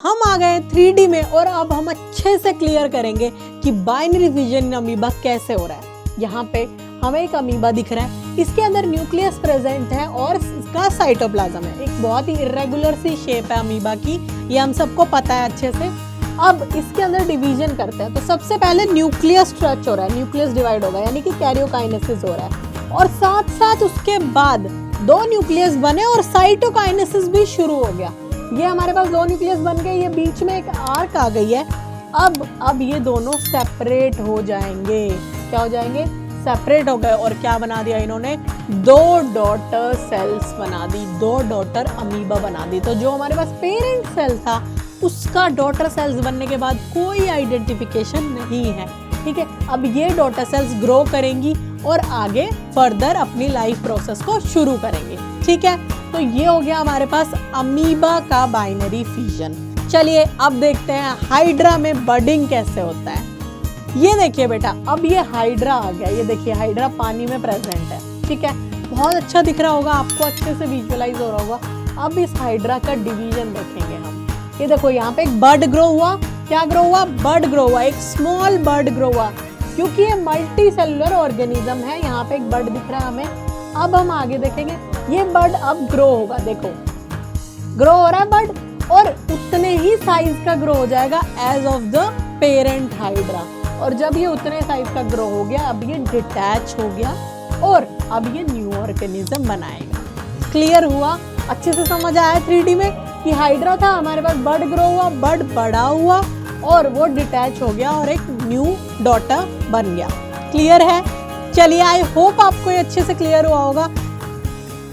हम आ गए 3D में और अब हम अच्छे से क्लियर करेंगे कि बाइनरी फिजन अमीबा कैसे हो रहा है। यहाँ पे हमें एक अमीबा दिख रहा है, इसके अंदर न्यूक्लियस प्रेजेंट है और इसका साइटोप्लाज्म है। एक बहुत ही इरेगुलर सी शेप है अमीबा की, ये हम सबको पता है अच्छे से। अब इसके अंदर डिवीजन करते हैं तो सबसे पहले न्यूक्लियस स्ट्रेच हो रहा है, न्यूक्लियस डिवाइड होगा यानी कि कैरियोकाइनेसिस हो रहा है और साथ साथ उसके बाद दो न्यूक्लियस बने और साइटोकाइनेसिस भी शुरू हो गया। ये हमारे पास दो न्यूक्लियस बन गए, ये बीच में एक आर्क आ गई है। अब ये दोनों सेपरेट हो जाएंगे। क्या हो जाएंगे? सेपरेट हो गए और क्या बना दिया इन्होंने? दो डॉटर सेल्स बना दी, दो डॉटर अमीबा बना दी। तो जो हमारे पास पेरेंट सेल था उसका डॉटर सेल्स बनने के बाद कोई आइडेंटिफिकेशन नहीं है। ठीक है, अब ये डॉटर सेल्स ग्रो करेंगी और आगे फर्दर अपनी लाइफ प्रोसेस को शुरू करेंगे। ठीक है, तो ये हो गया हमारे पास अमीबा का बाइनरी फिजन। चलिए अब देखते हैं हाइड्रा में बडिंग कैसे होता है। ये देखिए बेटा, अब ये हाइड्रा आ गया। ये देखिए हाइड्रा पानी में प्रेजेंट है। ठीक है, बहुत अच्छा दिख रहा होगा आपको, अच्छे से विजुअलाइज हो रहा होगा। अब इस हाइड्रा का डिवीजन देखेंगे हम। ये देखो यहाँ पे एक बर्ड ग्रो हुआ। क्या ग्रो हुआ? बर्ड ग्रो हुआ, एक स्मॉल बर्ड ग्रो हुआ, क्योंकि ये मल्टी सेलुलर ऑर्गेनिज्म है। यहाँ पे एक बर्ड दिख रहा है हमें। अब हम आगे देखेंगे, ये बर्ड अब ग्रो होगा। देखो ग्रो हो रहा है बर्ड और उतने ही साइज का ग्रो हो जाएगा edge of the parent hydra. और जब ये उतने साइज का ग्रो हो गया, अब ये डिटैच हो गया और अब ये न्यू ऑर्गेनिज्म बनाएगा। क्लियर हुआ? अच्छे से समझ आया 3D में कि हाइड्रा था हमारे पास, बर्ड ग्रो हुआ, बर्ड बड़ा हुआ और वो डिटैच हो गया और एक न्यू डॉटर बन गया। क्लियर है? चलिए, आई होप आपको ये अच्छे से क्लियर हुआ होगा।